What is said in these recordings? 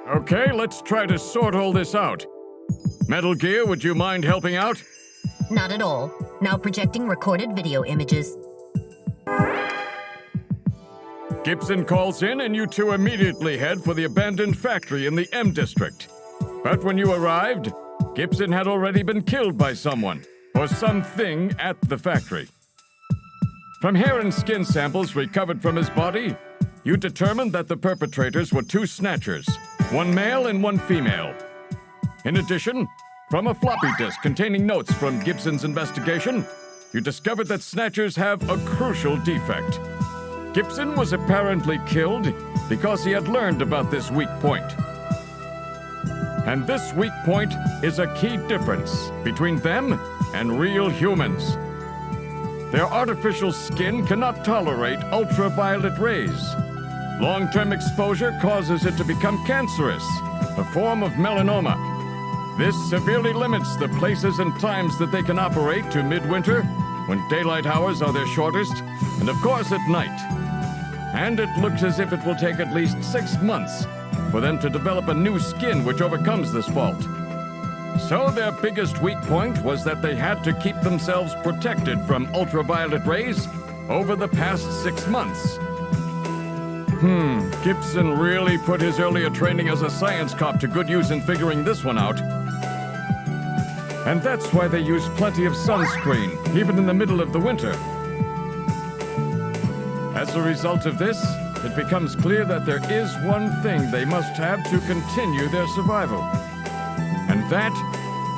Okay, let's try to sort all this out. Metal Gear, would you mind helping out? Not at all. Now projecting recorded video images. Gibson calls in and you two immediately head for the abandoned factory in the M District. But when you arrived, Gibson had already been killed by someone, or something at the factory. From hair and skin samples recovered from his body, you determined that the perpetrators were two Snatchers, one male and one female. In addition, from a floppy disk containing notes from Gibson's investigation, you discovered that Snatchers have a crucial defect. Gibson was apparently killed because he had learned about this weak point. And this weak point is a key difference between them and real humans. Their artificial skin cannot tolerate ultraviolet rays. Long-term exposure causes it to become cancerous, a form of melanoma. This severely limits the places and times that they can operate to midwinter, when daylight hours are their shortest, and of course at night. And it looks as if it will take at least 6 months for them to develop a new skin which overcomes this fault. So their biggest weak point was that they had to keep themselves protected from ultraviolet rays over the past 6 months. Gibson really put his earlier training as a science cop to good use in figuring this one out. And that's why they use plenty of sunscreen, even in the middle of the winter. As a result of this, it becomes clear that there is one thing they must have to continue their survival. And that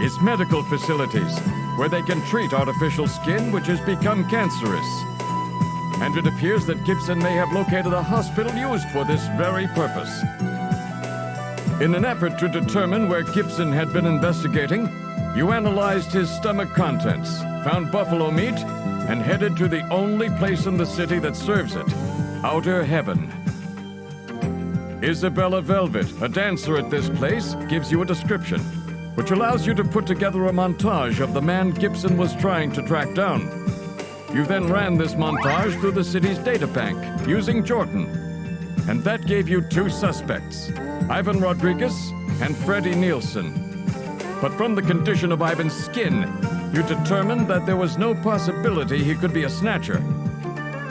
is medical facilities, where they can treat artificial skin which has become cancerous. And it appears that Gibson may have located a hospital used for this very purpose. In an effort to determine where Gibson had been investigating, you analyzed his stomach contents, found buffalo meat, and headed to the only place in the city that serves it, Outer Heaven. Isabella Velvet, a dancer at this place, gives you a description, which allows you to put together a montage of the man Gibson was trying to track down. You then ran this montage through the city's databank using Jordan. And that gave you two suspects, Ivan Rodriguez and Freddie Nielsen. But from the condition of Ivan's skin, you determined that there was no possibility he could be a Snatcher.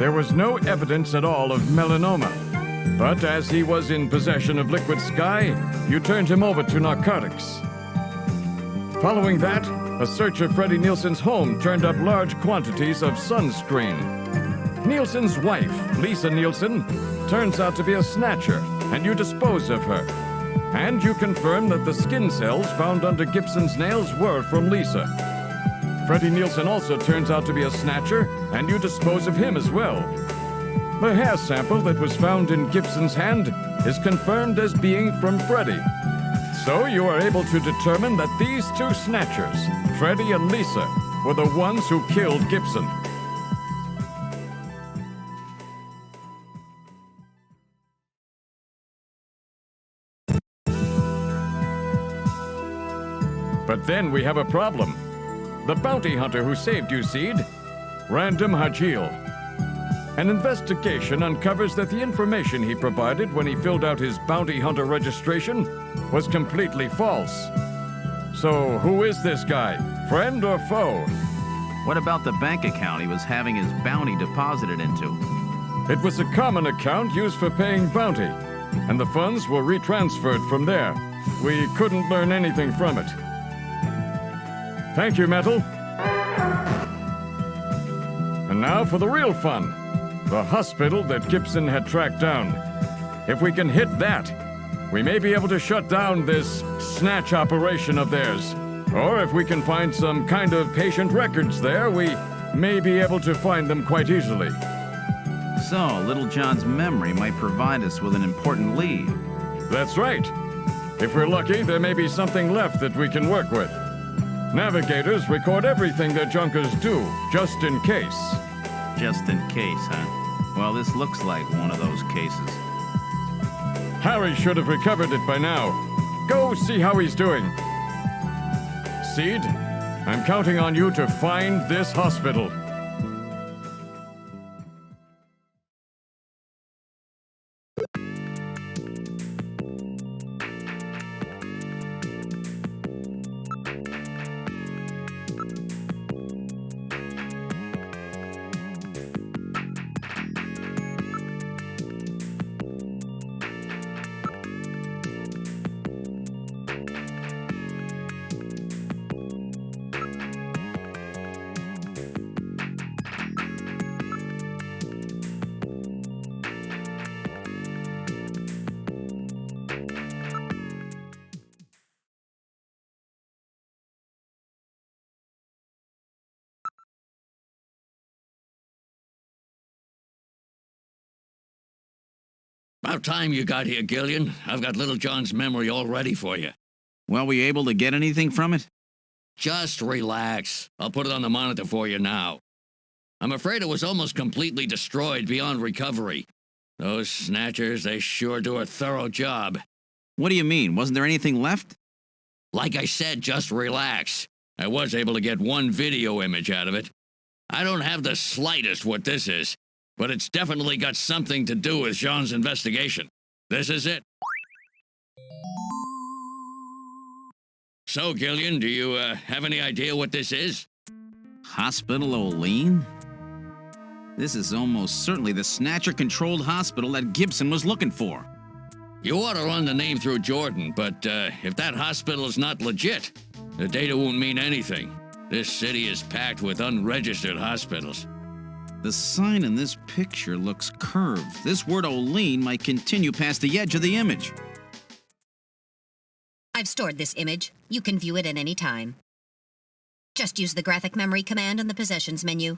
There was no evidence at all of melanoma. But as he was in possession of liquid sky, you turned him over to narcotics. Following that, a search of Freddie Nielsen's home turned up large quantities of sunscreen. Nielsen's wife, Lisa Nielsen, turns out to be a Snatcher, and you dispose of her. And you confirm that the skin cells found under Gibson's nails were from Lisa. Freddie Nielsen also turns out to be a Snatcher, and you dispose of him as well. The hair sample that was found in Gibson's hand is confirmed as being from Freddie. So you are able to determine that these two Snatchers, Freddie and Lisa, were the ones who killed Gibson. But then we have a problem. The bounty hunter who saved you, Seed, Random Hajil. An investigation uncovers that the information he provided when he filled out his bounty hunter registration was completely false. So who is this guy? Friend or foe? What about the bank account he was having his bounty deposited into? It was a common account used for paying bounty, and the funds were retransferred from there. We couldn't learn anything from it. Thank you, Metal. And now for the real fun. The hospital that Gibson had tracked down. If we can hit that, we may be able to shut down this snatch operation of theirs. Or if we can find some kind of patient records there, we may be able to find them quite easily. So, Little John's memory might provide us with an important lead. That's right. If we're lucky, there may be something left that we can work with. Navigators record everything their junkers do, just in case. Just in case, huh? Well, this looks like one of those cases. Harry should have recovered it by now. Go see how he's doing. Seed, I'm counting on you to find this hospital. About time you got here, Gillian. I've got Little John's memory all ready for you. Well, were you able to get anything from it? Just relax. I'll put it on the monitor for you now. I'm afraid it was almost completely destroyed beyond recovery. Those Snatchers, they sure do a thorough job. What do you mean? Wasn't there anything left? Like I said, just relax. I was able to get one video image out of it. I don't have the slightest what this is, but it's definitely got something to do with Jean's investigation. This is it. So, Gillian, do you have any idea what this is? Hospital O'Lean? This is almost certainly the Snatcher-controlled hospital that Gibson was looking for. You ought to run the name through Jordan, but if that hospital is not legit, the data won't mean anything. This city is packed with unregistered hospitals. The sign in this picture looks curved. This word O'Lean might continue past the edge of the image. I've stored this image. You can view it at any time. Just use the graphic memory command in the Possessions menu.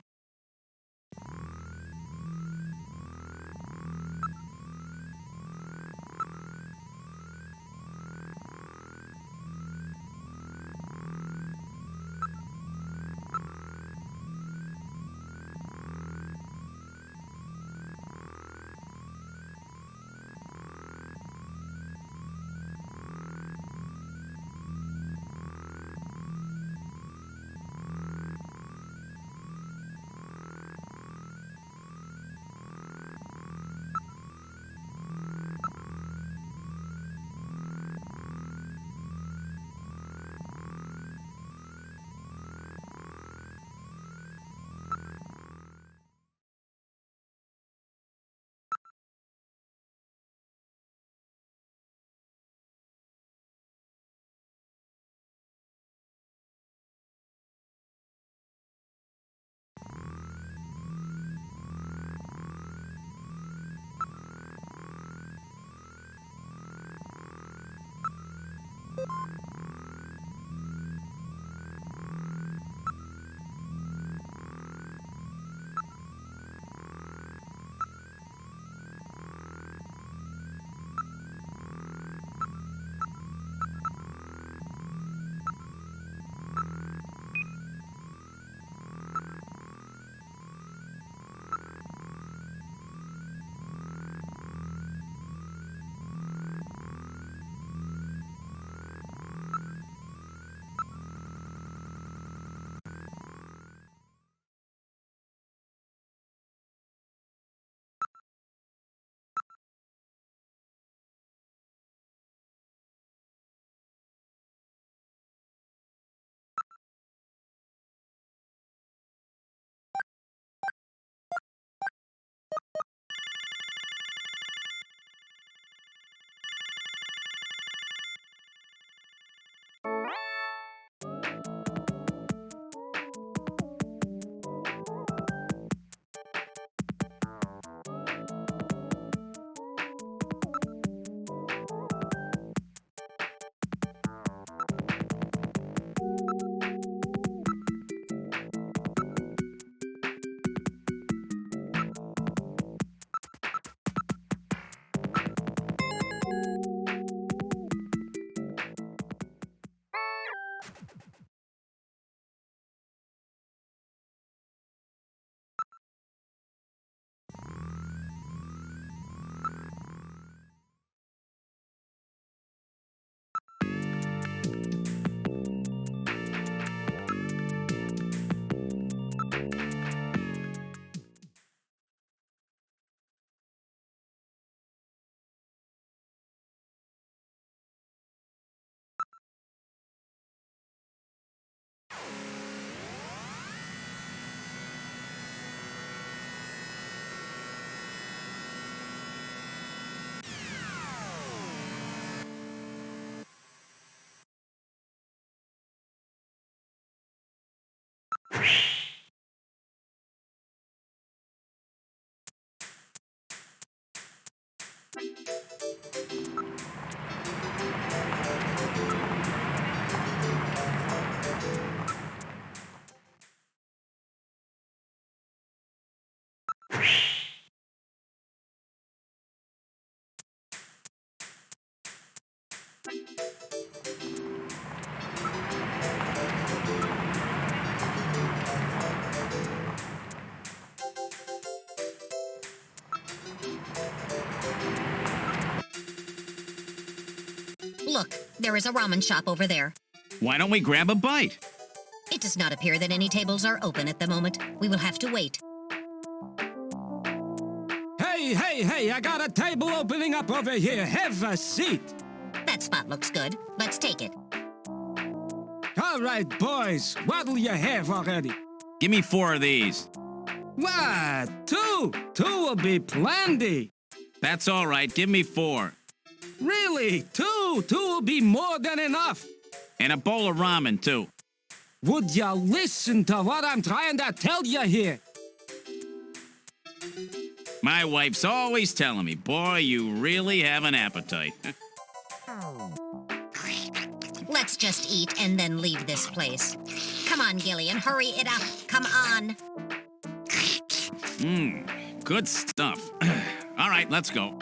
Look, there is a ramen shop over there. Why don't we grab a bite? It does not appear that any tables are open at the moment. We will have to wait. Hey, I got a table opening up over here. Have a seat. That spot looks good. Let's take it. All right, boys, what'll you have already? Give me 4 of these. What? 2? 2 will be plenty. That's all right. Give me 4. Really? 2? 2 will be more than enough. And a bowl of ramen, too. Would you listen to what I'm trying to tell you here? My wife's always telling me, boy, you really have an appetite. Let's just eat and then leave this place. Come on, Gillian, hurry it up. Come on. Good stuff. All right, let's go.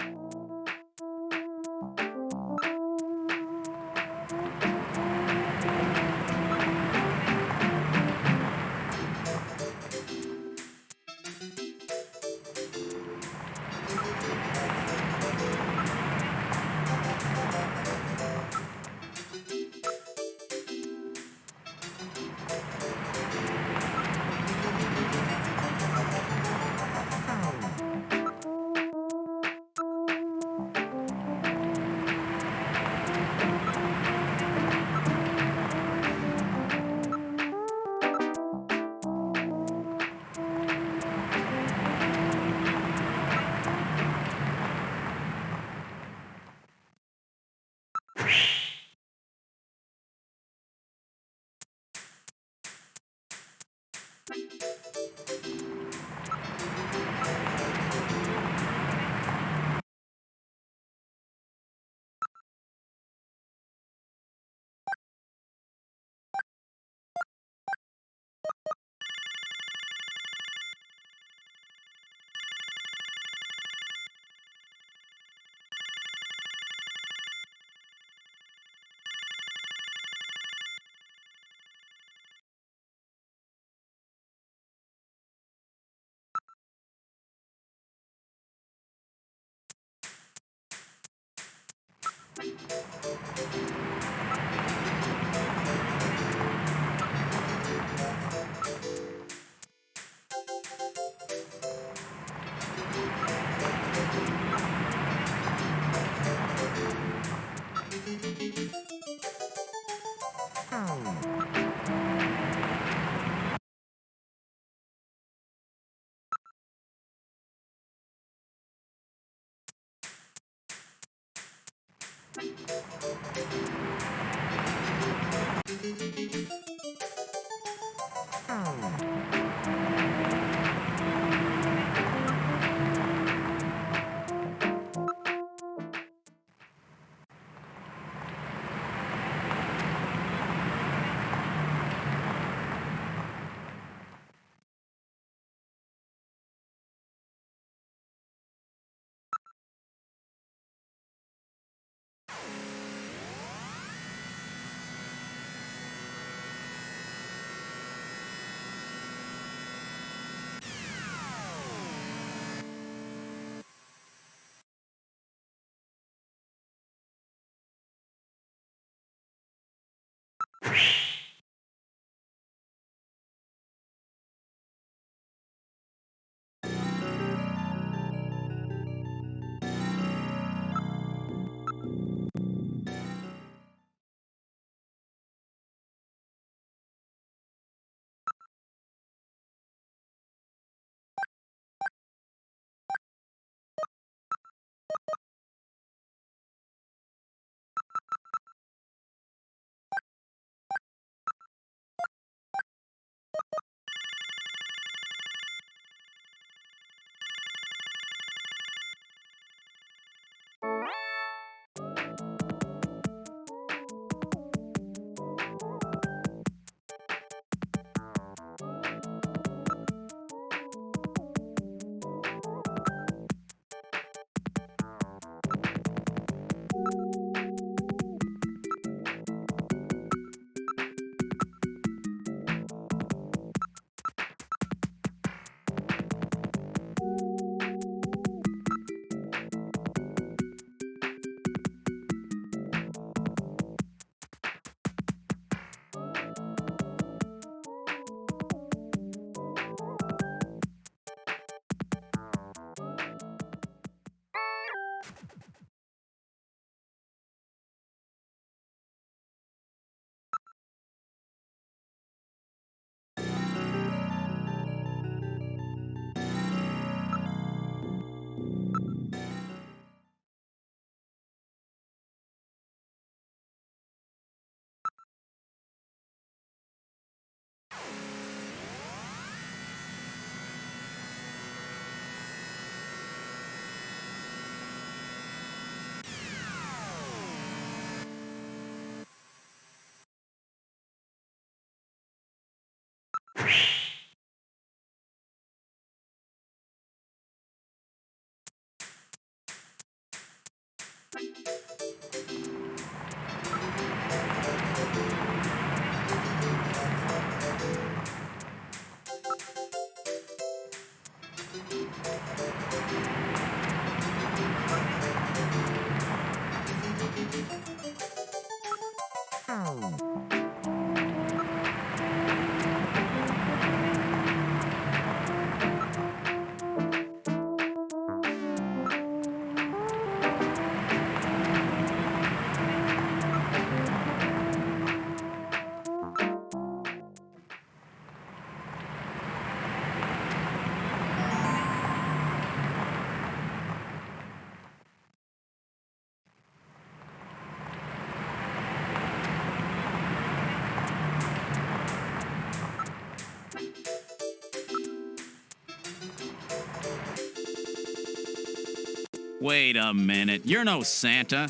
Wait a minute. You're no Santa.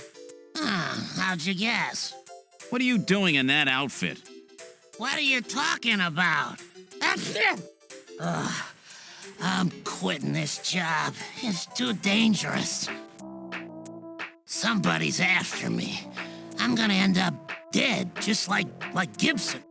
How'd you guess? What are you doing in that outfit? What are you talking about? Ugh, I'm quitting this job. It's too dangerous. Somebody's after me. I'm gonna end up dead, just like Gibson.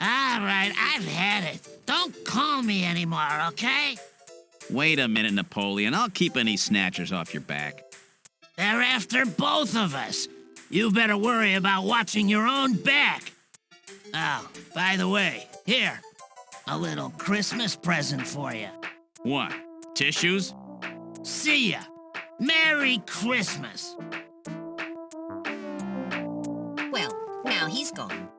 All right, I've had it. Don't call me anymore, okay? Wait a minute, Napoleon. I'll keep any snatchers off your back. They're after both of us. You better worry about watching your own back. Oh, by the way, here, a little Christmas present for you. What? Tissues? See ya. Merry Christmas. Well, now he's gone.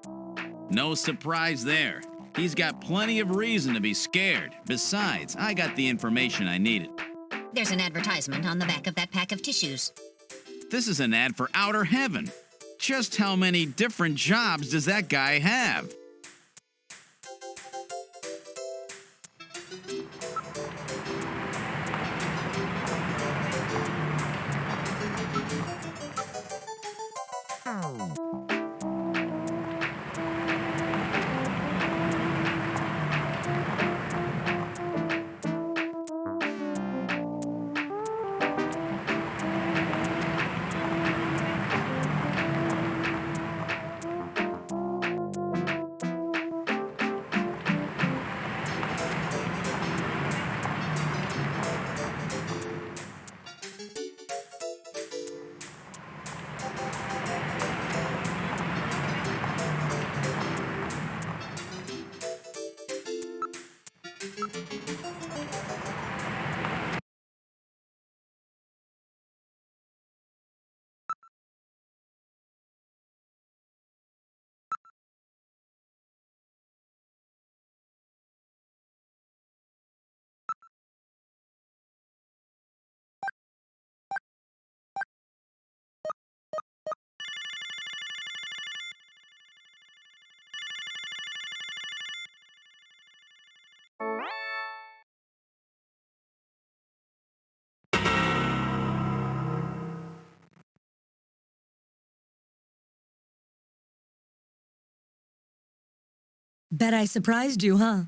No surprise there. He's got plenty of reason to be scared. Besides, I got the information I needed. There's an advertisement on the back of that pack of tissues. This is an ad for outer heaven. Just how many different jobs does that guy have? Bet I surprised you, huh?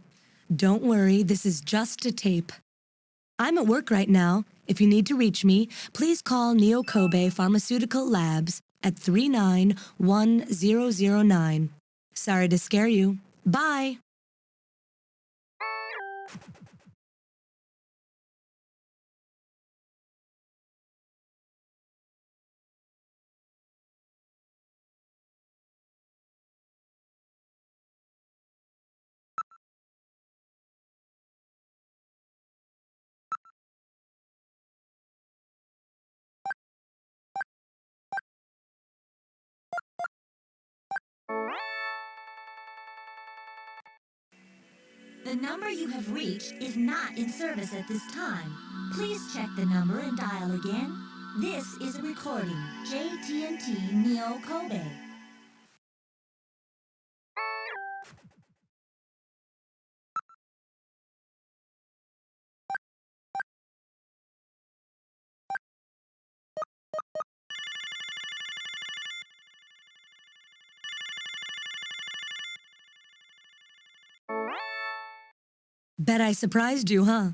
Don't worry, this is just a tape. I'm at work right now. If you need to reach me, please call Neo Kobe Pharmaceutical Labs at 391009. Sorry to scare you. Bye! The number you have reached is not in service at this time. Please check the number and dial again. This is a recording. JTNT Neo Kobe. Bet I surprised you, huh?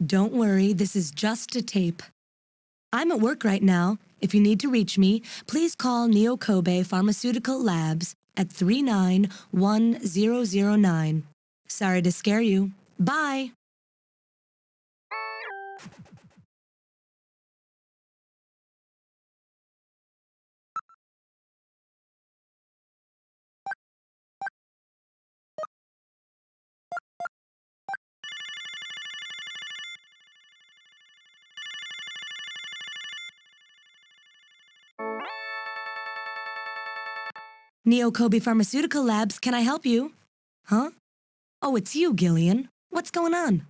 Don't worry, this is just a tape. I'm at work right now. If you need to reach me, please call Neo Kobe Pharmaceutical Labs at 391009. Sorry to scare you. Bye! Neo Kobe Pharmaceutical Labs, can I help you? Huh? Oh, it's you, Gillian. What's going on?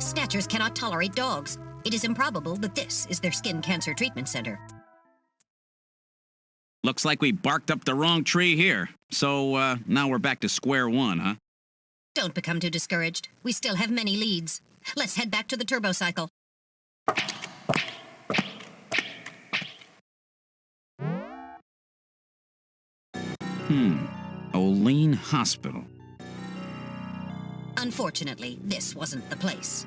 Snatchers cannot tolerate dogs. It is improbable that this is their skin cancer treatment center. Looks like we barked up the wrong tree here. So, now we're back to square one, huh? Don't become too discouraged. We still have many leads. Let's head back to the turbo cycle. Olean Hospital. Unfortunately, this wasn't the place.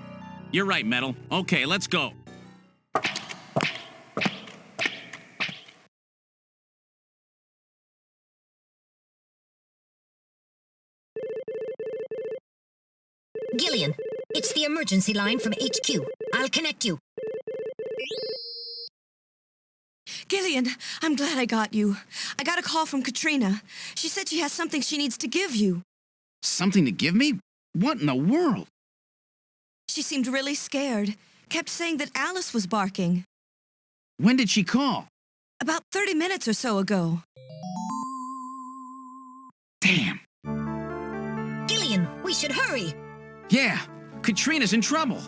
You're right, Metal. Okay, let's go. Gillian, it's the emergency line from HQ. I'll connect you. Gillian, I'm glad I got you. I got a call from Katrina. She said she has something she needs to give you. Something to give me? What in the world? She seemed really scared. Kept saying that Alice was barking. When did she call? About 30 minutes or so ago. Damn. Gillian, we should hurry. Yeah, Katrina's in trouble.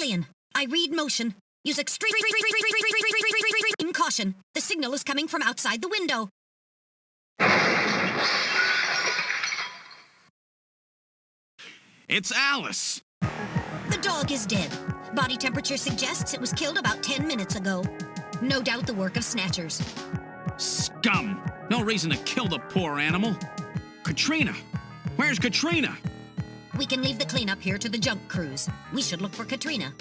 Alien, I read motion. Use extreme caution. The signal is coming from outside the window. It's Alice! The dog is dead. Body temperature suggests it was killed about 10 minutes ago. No doubt the work of Snatchers. Scum! No reason to kill the poor animal. Katrina! Where's Katrina? We can leave the cleanup here to the junk crews. We should look for Katrina.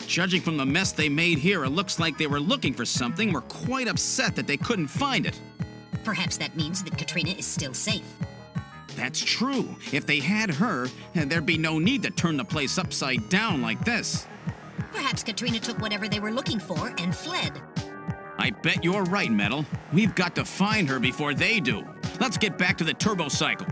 Judging from the mess they made here, it looks like they were looking for something. Were quite upset that they couldn't find it. Perhaps that means that Katrina is still safe. That's true. If they had her, there'd be no need to turn the place upside down like this. Perhaps Katrina took whatever they were looking for and fled. I bet you're right, Metal. We've got to find her before they do. Let's get back to the turbo cycle.